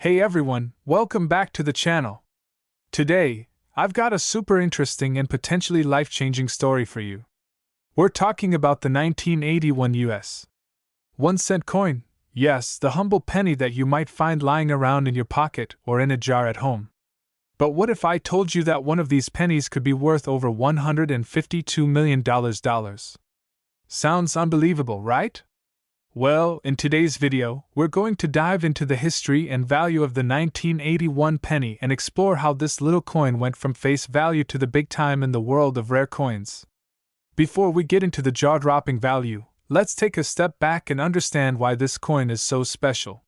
Hey everyone, welcome back to the channel. Today, I've got a super interesting and potentially life-changing story for you. We're talking about the 1981 US 1-cent coin. Yes, the humble penny that you might find lying around in your pocket or in a jar at home. But what if I told you that one of these pennies could be worth over $152 million? Sounds unbelievable, right? Well, in today's video, we're going to dive into the history and value of the 1981 penny and explore how this little coin went from face value to the big time in the world of rare coins. Before we get into the jaw-dropping value, let's take a step back and understand why this coin is so special.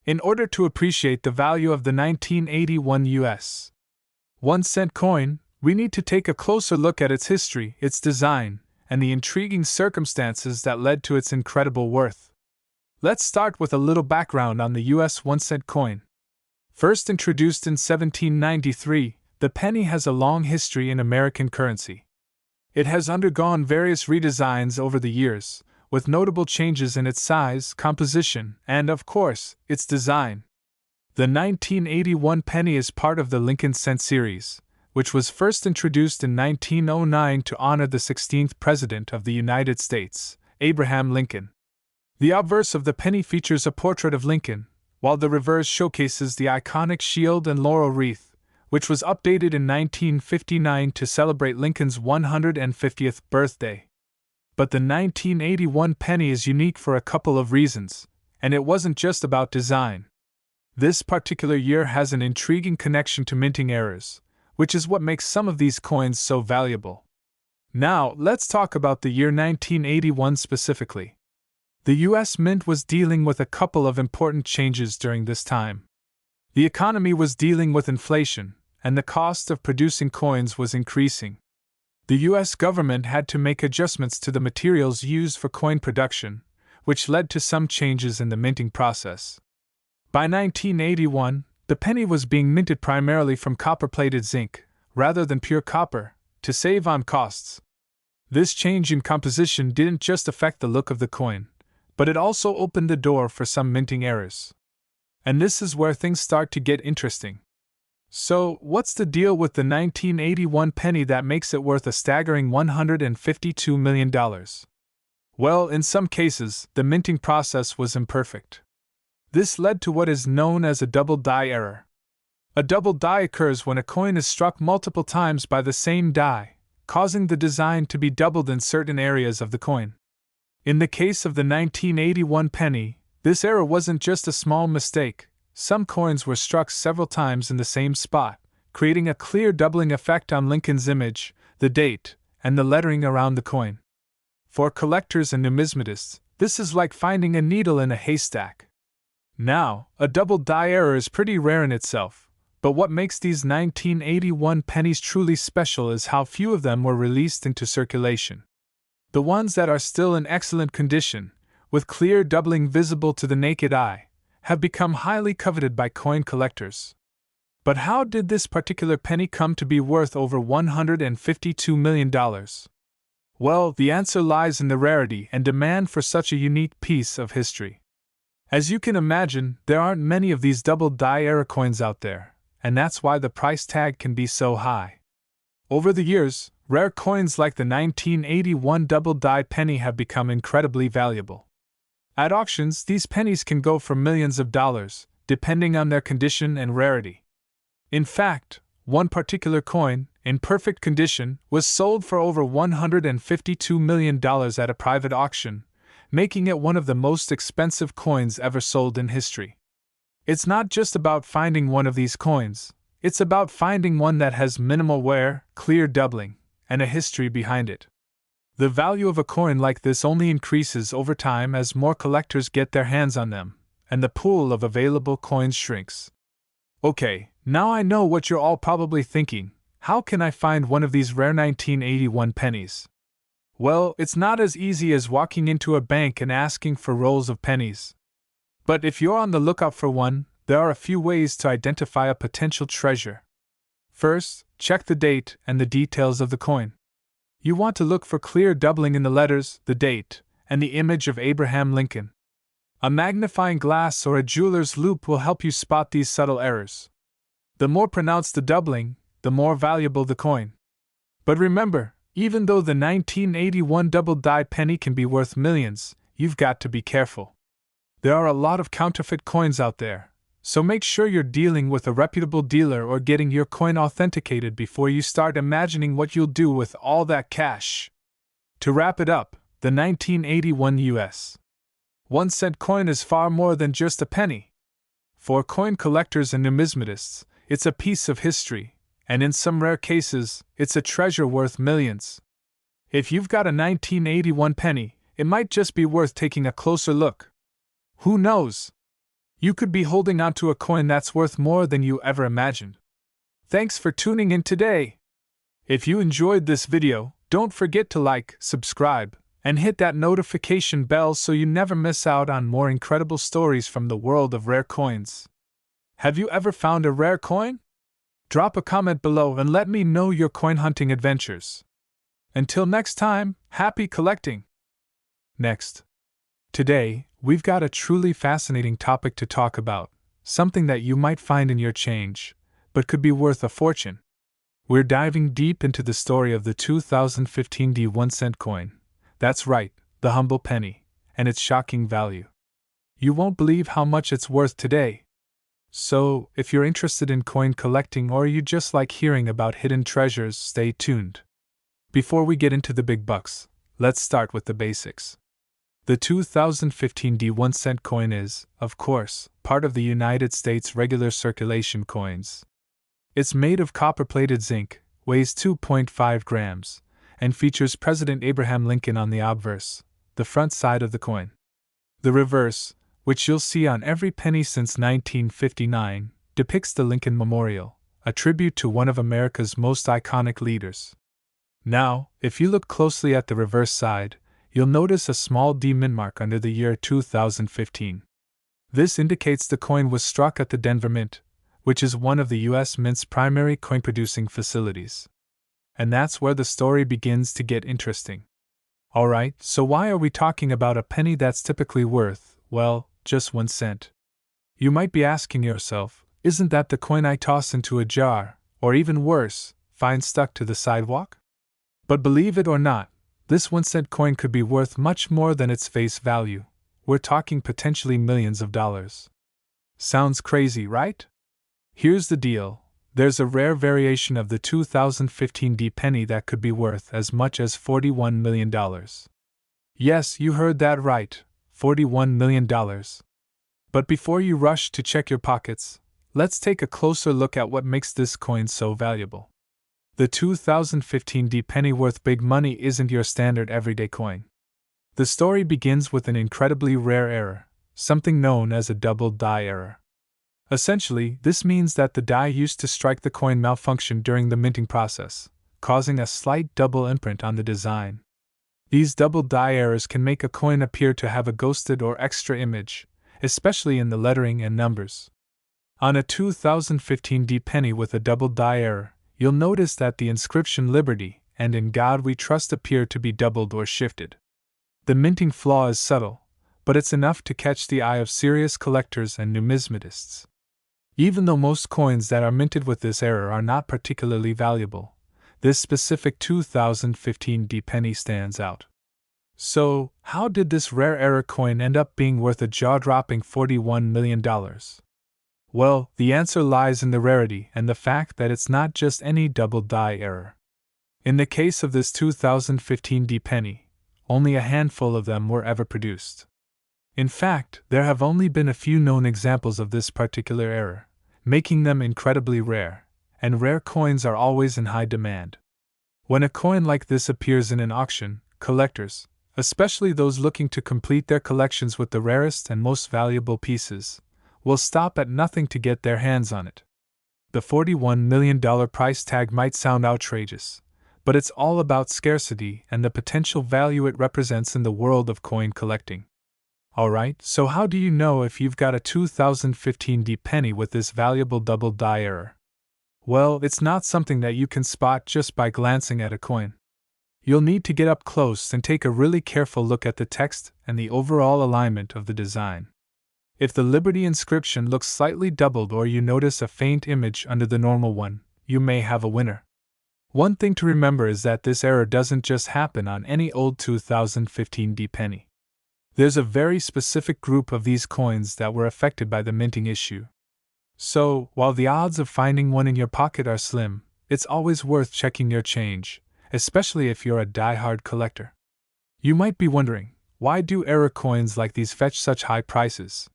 In order to appreciate the value of the 1981 US 1-cent coin, we need to take a closer look at its history, its design, and the intriguing circumstances that led to its incredible worth. Let's start with a little background on the US 1-cent coin. First introduced in 1793, the penny has a long history in American currency. It has undergone various redesigns over the years, with notable changes in its size, composition, and, of course, its design. The 1981 penny is part of the Lincoln Cent series, which was first introduced in 1909 to honor the 16th President of the United States, Abraham Lincoln. The obverse of the penny features a portrait of Lincoln, while the reverse showcases the iconic shield and laurel wreath, which was updated in 1959 to celebrate Lincoln's 150th birthday. But the 1981 penny is unique for a couple of reasons, and it wasn't just about design. This particular year has an intriguing connection to minting errors, which is what makes some of these coins so valuable. Now, let's talk about the year 1981 specifically. The US Mint was dealing with a couple of important changes during this time. The economy was dealing with inflation, and the cost of producing coins was increasing. The US government had to make adjustments to the materials used for coin production, which led to some changes in the minting process. By 1981, the penny was being minted primarily from copper-plated zinc, rather than pure copper, to save on costs. This change in composition didn't just affect the look of the coin, but it also opened the door for some minting errors. And this is where things start to get interesting. So, what's the deal with the 1981 penny that makes it worth a staggering $152 million? Well, in some cases, the minting process was imperfect. This led to what is known as a double die error. A double die occurs when a coin is struck multiple times by the same die, causing the design to be doubled in certain areas of the coin. In the case of the 1981 penny, this error wasn't just a small mistake. Some coins were struck several times in the same spot, creating a clear doubling effect on Lincoln's image, the date, and the lettering around the coin. For collectors and numismatists, this is like finding a needle in a haystack. Now, a double die error is pretty rare in itself, but what makes these 1981 pennies truly special is how few of them were released into circulation. The ones that are still in excellent condition, with clear doubling visible to the naked eye, have become highly coveted by coin collectors. But how did this particular penny come to be worth over $152 million? Well, the answer lies in the rarity and demand for such a unique piece of history. As you can imagine, there aren't many of these double die error coins out there, and that's why the price tag can be so high. Over the years, rare coins like the 1981 double die penny have become incredibly valuable. At auctions, these pennies can go for millions of dollars, depending on their condition and rarity. In fact, one particular coin, in perfect condition, was sold for over $152 million at a private auction, making it one of the most expensive coins ever sold in history. It's not just about finding one of these coins, it's about finding one that has minimal wear, clear doubling, and a history behind it. The value of a coin like this only increases over time as more collectors get their hands on them, and the pool of available coins shrinks. Okay, now I know what you're all probably thinking. How can I find one of these rare 1981 pennies? Well, it's not as easy as walking into a bank and asking for rolls of pennies. But if you're on the lookout for one, there are a few ways to identify a potential treasure. First, check the date and the details of the coin. You want to look for clear doubling in the letters, the date, and the image of Abraham Lincoln. A magnifying glass or a jeweler's loupe will help you spot these subtle errors. The more pronounced the doubling, the more valuable the coin. But remember, even though the 1981 double-die penny can be worth millions, you've got to be careful. There are a lot of counterfeit coins out there, so make sure you're dealing with a reputable dealer or getting your coin authenticated before you start imagining what you'll do with all that cash. To wrap it up, the 1981 US 1-cent coin is far more than just a penny. For coin collectors and numismatists, it's a piece of history, and in some rare cases, it's a treasure worth millions. If you've got a 1981 penny, it might just be worth taking a closer look. Who knows? You could be holding onto a coin that's worth more than you ever imagined. Thanks for tuning in today. If you enjoyed this video, don't forget to like, subscribe, and hit that notification bell so you never miss out on more incredible stories from the world of rare coins. Have you ever found a rare coin? Drop a comment below and let me know your coin hunting adventures. Until next time, happy collecting! Next. Today, we've got a truly fascinating topic to talk about, something that you might find in your change, but could be worth a fortune. We're diving deep into the story of the 2015 1-cent coin. That's right, the humble penny, and its shocking value. You won't believe how much it's worth today. So, if you're interested in coin collecting or you just like hearing about hidden treasures, stay tuned. Before we get into the big bucks, let's start with the basics. The 2015 1-cent coin is, of course, part of the United States regular circulation coins. It's made of copper-plated zinc, weighs 2.5 grams, and features President Abraham Lincoln on the obverse, the front side of the coin. The reverse, which you'll see on every penny since 1959, depicts the Lincoln Memorial, a tribute to one of America's most iconic leaders. Now, if you look closely at the reverse side, you'll notice a small D mint mark under the year 2015. This indicates the coin was struck at the Denver Mint, which is one of the U.S. Mint's primary coin-producing facilities. And that's where the story begins to get interesting. Alright, so why are we talking about a penny that's typically worth, well, just 1 cent? You might be asking yourself, isn't that the coin I toss into a jar, or even worse, find stuck to the sidewalk? But believe it or not, this 1-cent coin could be worth much more than its face value. We're talking potentially millions of dollars. Sounds crazy, right? Here's the deal. There's a rare variation of the 2015 penny that could be worth as much as $41 million. Yes, you heard that right, $41 million. But before you rush to check your pockets, let's take a closer look at what makes this coin so valuable. The 2015 penny worth big money isn't your standard everyday coin. The story begins with an incredibly rare error, something known as a double die error. Essentially, this means that the die used to strike the coin malfunctioned during the minting process, causing a slight double imprint on the design. These double die errors can make a coin appear to have a ghosted or extra image, especially in the lettering and numbers. On a 2015 penny with a double die error, you'll notice that the inscription Liberty and In God We Trust appear to be doubled or shifted. The minting flaw is subtle, but it's enough to catch the eye of serious collectors and numismatists. Even though most coins that are minted with this error are not particularly valuable, this specific 2015 penny stands out. So, how did this rare error coin end up being worth a jaw-dropping $41 million? Well, the answer lies in the rarity and the fact that it's not just any double die error. In the case of this 2015 penny, only a handful of them were ever produced. In fact, there have only been a few known examples of this particular error, making them incredibly rare, and rare coins are always in high demand. When a coin like this appears in an auction, collectors, especially those looking to complete their collections with the rarest and most valuable pieces, will stop at nothing to get their hands on it. The $41 million price tag might sound outrageous, but it's all about scarcity and the potential value it represents in the world of coin collecting. Alright, so how do you know if you've got a 2015 penny with this valuable double die error? Well, it's not something that you can spot just by glancing at a coin. You'll need to get up close and take a really careful look at the text and the overall alignment of the design. If the Liberty inscription looks slightly doubled or you notice a faint image under the normal one, you may have a winner. One thing to remember is that this error doesn't just happen on any old 2015 D penny. There's a very specific group of these coins that were affected by the minting issue. So, while the odds of finding one in your pocket are slim, it's always worth checking your change, especially if you're a die-hard collector. You might be wondering, why do error coins like these fetch such high prices?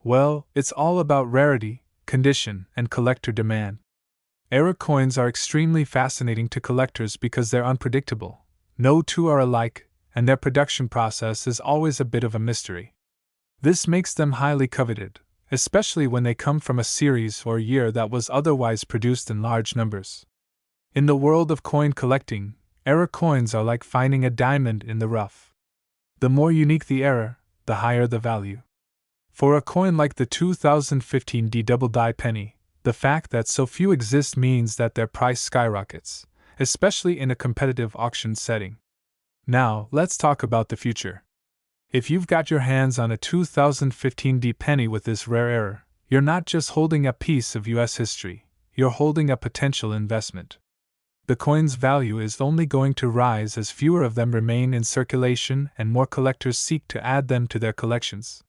Well, it's all about rarity, condition, and collector demand. Error coins are extremely fascinating to collectors because they're unpredictable. No two are alike, and their production process is always a bit of a mystery. This makes them highly coveted, especially when they come from a series or year that was otherwise produced in large numbers. In the world of coin collecting, error coins are like finding a diamond in the rough. The more unique the error, the higher the value. For a coin like the 2015 D double die penny, the fact that so few exist means that their price skyrockets, especially in a competitive auction setting. Now, let's talk about the future. If you've got your hands on a 2015 D penny with this rare error, you're not just holding a piece of US history, you're holding a potential investment. The coin's value is only going to rise as fewer of them remain in circulation and more collectors seek to add them to their collections.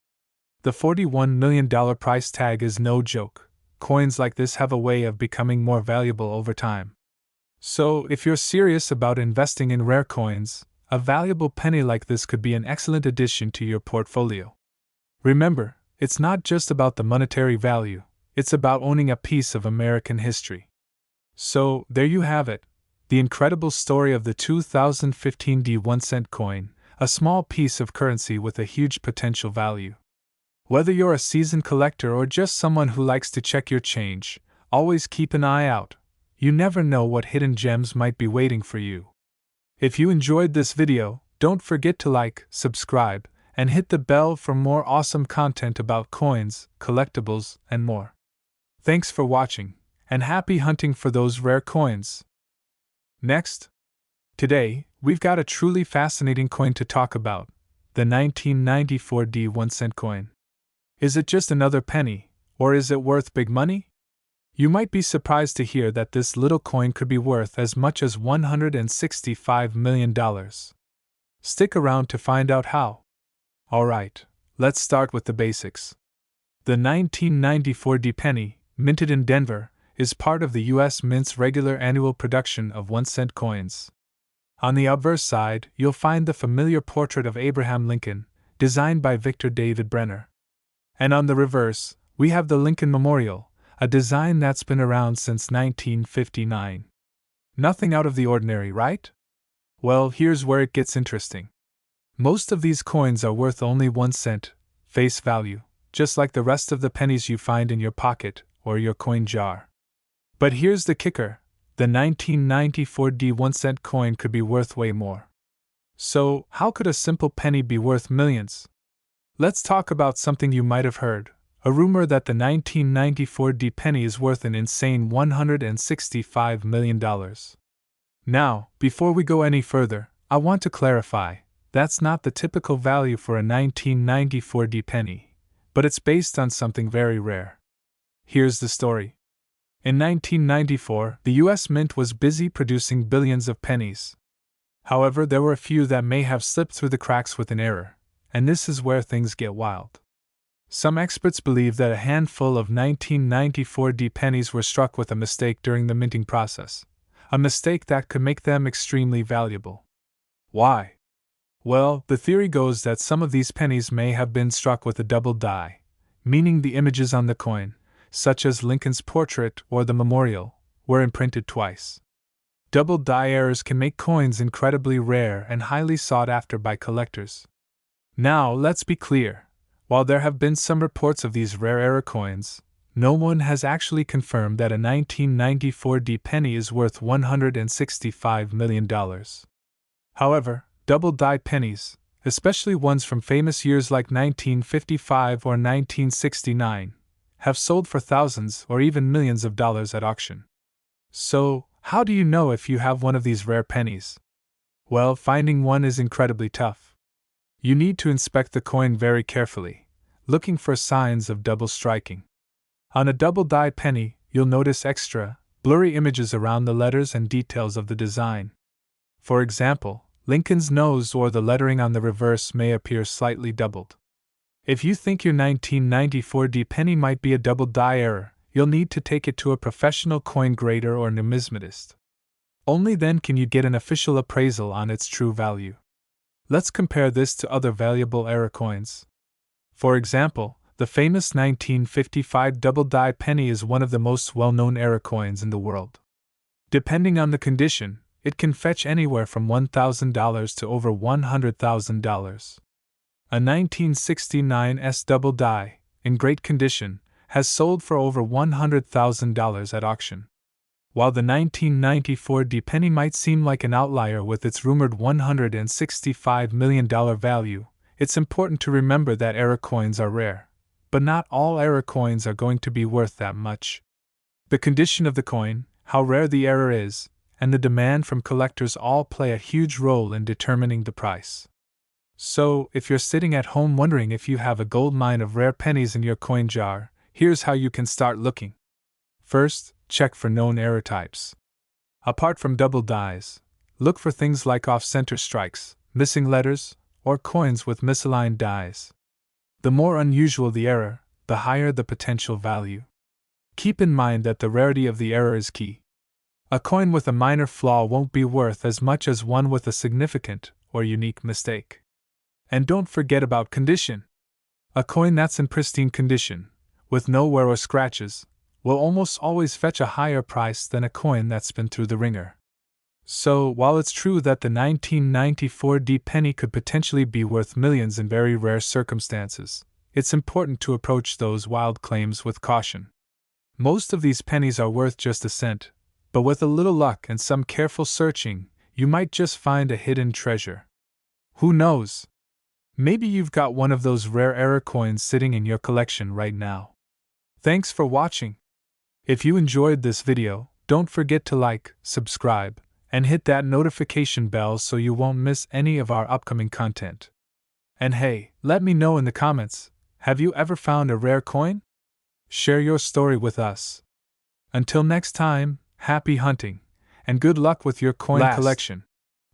The $41 million price tag is no joke. Coins like this have a way of becoming more valuable over time. So, if you're serious about investing in rare coins, a valuable penny like this could be an excellent addition to your portfolio. Remember, it's not just about the monetary value, it's about owning a piece of American history. So, there you have it, the incredible story of the 2015 D 1-cent coin, a small piece of currency with a huge potential value. Whether you're a seasoned collector or just someone who likes to check your change, always keep an eye out. You never know what hidden gems might be waiting for you. If you enjoyed this video, don't forget to like, subscribe, and hit the bell for more awesome content about coins, collectibles, and more. Thanks for watching, and happy hunting for those rare coins. Next. Today, we've got a truly fascinating coin to talk about, the 1994 D 1-cent coin. Is it just another penny, or is it worth big money? You might be surprised to hear that this little coin could be worth as much as $165 million. Stick around to find out how. Alright, let's start with the basics. The 1994 D penny, minted in Denver, is part of the U.S. Mint's regular annual production of 1-cent coins. On the obverse side, you'll find the familiar portrait of Abraham Lincoln, designed by Victor David Brenner. And on the reverse, we have the Lincoln Memorial, a design that's been around since 1959. Nothing out of the ordinary, right? Well, here's where it gets interesting. Most of these coins are worth only 1 cent, face value, just like the rest of the pennies you find in your pocket or your coin jar. But here's the kicker, the 1994 D 1-cent coin could be worth way more. So, how could a simple penny be worth millions? Let's talk about something you might have heard, a rumor that the 1994 D penny is worth an insane $165 million. Now, before we go any further, I want to clarify, that's not the typical value for a 1994 D penny, but it's based on something very rare. Here's the story. In 1994, the US Mint was busy producing billions of pennies. However, there were a few that may have slipped through the cracks with an error, and this is where things get wild. Some experts believe that a handful of 1994 D pennies were struck with a mistake during the minting process, a mistake that could make them extremely valuable. Why? Well, the theory goes that some of these pennies may have been struck with a double die, meaning the images on the coin, such as Lincoln's portrait or the memorial, were imprinted twice. Double die errors can make coins incredibly rare and highly sought after by collectors. Now, let's be clear. While there have been some reports of these rare error coins, no one has actually confirmed that a 1994 D penny is worth $165 million. However, double die pennies, especially ones from famous years like 1955 or 1969, have sold for thousands or even millions of dollars at auction. So, how do you know if you have one of these rare pennies? Well, finding one is incredibly tough. You need to inspect the coin very carefully, looking for signs of double striking. On a double-die penny, you'll notice extra, blurry images around the letters and details of the design. For example, Lincoln's nose or the lettering on the reverse may appear slightly doubled. If you think your 1994 D penny might be a double-die error, you'll need to take it to a professional coin grader or numismatist. Only then can you get an official appraisal on its true value. Let's compare this to other valuable error coins. For example, the famous 1955 double-die penny is one of the most well-known error coins in the world. Depending on the condition, it can fetch anywhere from $1,000 to over $100,000. A 1969 S double die, in great condition, has sold for over $100,000 at auction. While the 1994 D penny might seem like an outlier with its rumored $165 million value, it's important to remember that error coins are rare. But not all error coins are going to be worth that much. The condition of the coin, how rare the error is, and the demand from collectors all play a huge role in determining the price. So, if you're sitting at home wondering if you have a gold mine of rare pennies in your coin jar, here's how you can start looking. First, check for known error types. Apart from double dies, look for things like off-center strikes, missing letters, or coins with misaligned dies. The more unusual the error, the higher the potential value. Keep in mind that the rarity of the error is key. A coin with a minor flaw won't be worth as much as one with a significant or unique mistake. And don't forget about condition. A coin that's in pristine condition, with no wear or scratches, will almost always fetch a higher price than a coin that's been through the ringer. So, while it's true that the 1994 D penny could potentially be worth millions in very rare circumstances, it's important to approach those wild claims with caution. Most of these pennies are worth just a cent, but with a little luck and some careful searching, you might just find a hidden treasure. Who knows? Maybe you've got one of those rare error coins sitting in your collection right now. Thanks for watching. If you enjoyed this video, don't forget to like, subscribe, and hit that notification bell so you won't miss any of our upcoming content. And hey, let me know in the comments, have you ever found a rare coin? Share your story with us. Until next time, happy hunting, and good luck with your coin collection.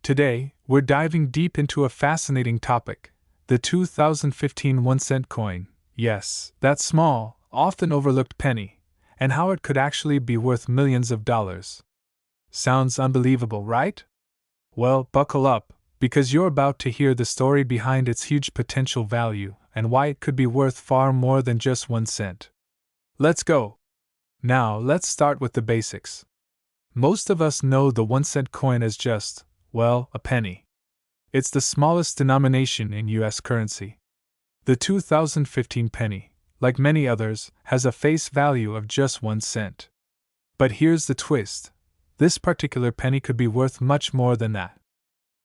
Today, we're diving deep into a fascinating topic, the 2015 1-cent coin. Yes, that small, often overlooked penny, and how it could actually be worth millions of dollars. Sounds unbelievable, right? Well, buckle up, because you're about to hear the story behind its huge potential value and why it could be worth far more than just 1 cent. Let's go! Now, let's start with the basics. Most of us know the 1-cent coin as just, well, a penny. It's the smallest denomination in US currency. The 2015 penny, like many others, has a face value of just 1 cent. But here's the twist. This particular penny could be worth much more than that.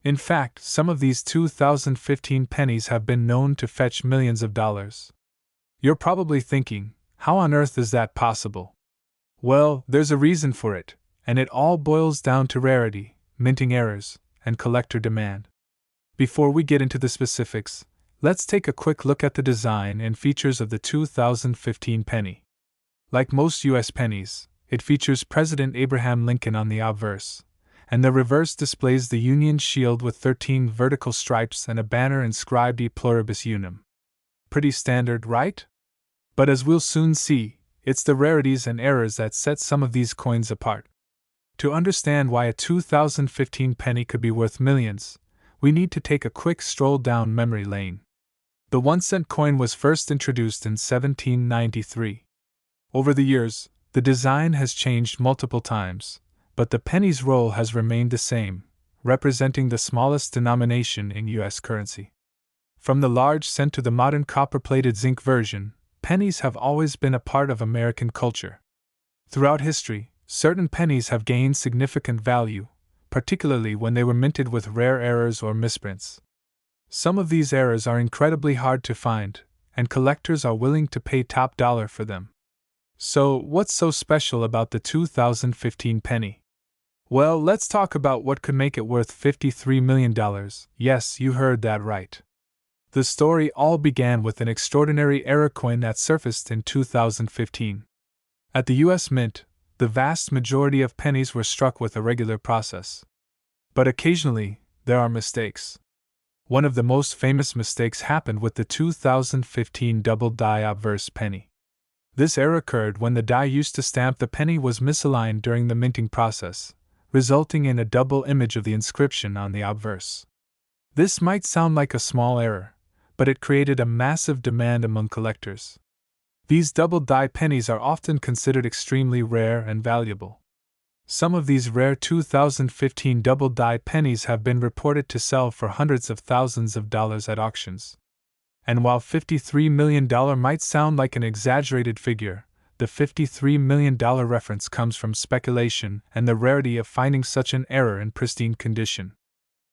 In fact, some of these 2015 pennies have been known to fetch millions of dollars. You're probably thinking, how on earth is that possible? Well, there's a reason for it, and it all boils down to rarity, minting errors, and collector demand. Before we get into the specifics, let's take a quick look at the design and features of the 2015 penny. Like most US pennies, it features President Abraham Lincoln on the obverse, and the reverse displays the Union shield with 13 vertical stripes and a banner inscribed E Pluribus Unum. Pretty standard, right? But as we'll soon see, it's the rarities and errors that set some of these coins apart. To understand why a 2015 penny could be worth millions, we need to take a quick stroll down memory lane. The 1-cent coin was first introduced in 1793. Over the years, the design has changed multiple times, but the penny's role has remained the same, representing the smallest denomination in US currency. From the large cent to the modern copper-plated zinc version, pennies have always been a part of American culture. Throughout history, certain pennies have gained significant value, particularly when they were minted with rare errors or misprints. Some of these errors are incredibly hard to find, and collectors are willing to pay top dollar for them. So, what's so special about the 2015 penny? Well, let's talk about what could make it worth $53 million. Yes, you heard that right. The story all began with an extraordinary error coin that surfaced in 2015. At the US Mint, the vast majority of pennies were struck with a regular process. But occasionally, there are mistakes. One of the most famous mistakes happened with the 2015 double die obverse penny. This error occurred when the die used to stamp the penny was misaligned during the minting process, resulting in a double image of the inscription on the obverse. This might sound like a small error, but it created a massive demand among collectors. These double die pennies are often considered extremely rare and valuable. Some of these rare 2015 double die pennies have been reported to sell for hundreds of thousands of dollars at auctions. And while $53 million might sound like an exaggerated figure, the $53 million reference comes from speculation and the rarity of finding such an error in pristine condition.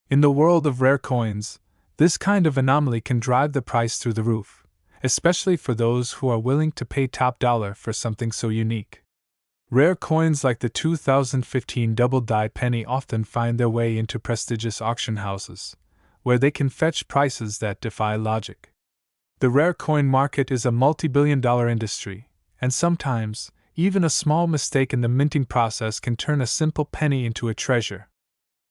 In the world of rare coins, this kind of anomaly can drive the price through the roof, especially for those who are willing to pay top dollar for something so unique. Rare coins like the 2015 double die penny often find their way into prestigious auction houses, where they can fetch prices that defy logic. The rare coin market is a multi-billion-dollar industry, and sometimes, even a small mistake in the minting process can turn a simple penny into a treasure.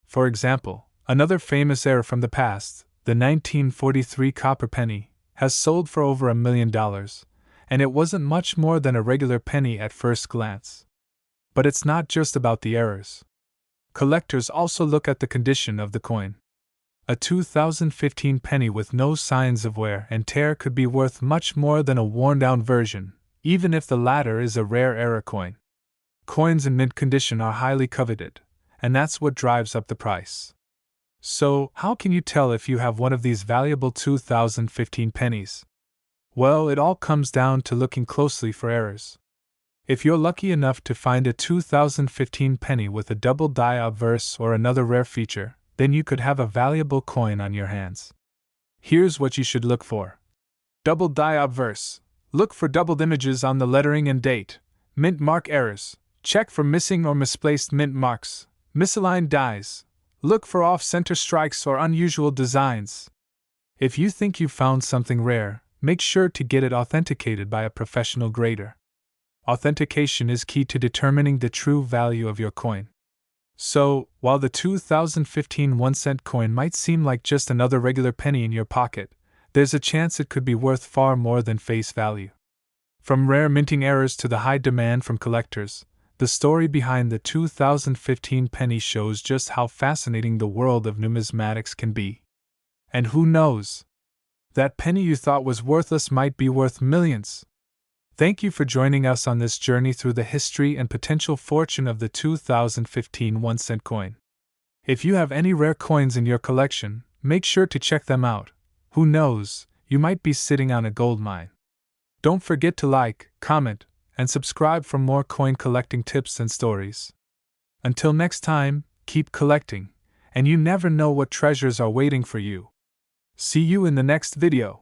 For example, another famous error from the past, the 1943 copper penny, has sold for over $1 million, and it wasn't much more than a regular penny at first glance. But it's not just about the errors. Collectors also look at the condition of the coin. A 2015 penny with no signs of wear and tear could be worth much more than a worn-down version, even if the latter is a rare error coin. Coins in mint condition are highly coveted, and that's what drives up the price. So, how can you tell if you have one of these valuable 2015 pennies? Well, it all comes down to looking closely for errors. If you're lucky enough to find a 2015 penny with a double die obverse or another rare feature, then you could have a valuable coin on your hands. Here's what you should look for. Double die obverse. Look for doubled images on the lettering and date. Mint mark errors. Check for missing or misplaced mint marks. Misaligned dies. Look for off-center strikes or unusual designs. If you think you found something rare, make sure to get it authenticated by a professional grader. Authentication is key to determining the true value of your coin. So, while the 2015 1-cent coin might seem like just another regular penny in your pocket, there's a chance it could be worth far more than face value. From rare minting errors to the high demand from collectors, the story behind the 2015 penny shows just how fascinating the world of numismatics can be. And who knows? That penny you thought was worthless might be worth millions. Thank you for joining us on this journey through the history and potential fortune of the 2015 1-cent coin. If you have any rare coins in your collection, make sure to check them out. Who knows, you might be sitting on a gold mine. Don't forget to like, comment, and subscribe for more coin collecting tips and stories. Until next time, keep collecting, and you never know what treasures are waiting for you. See you in the next video.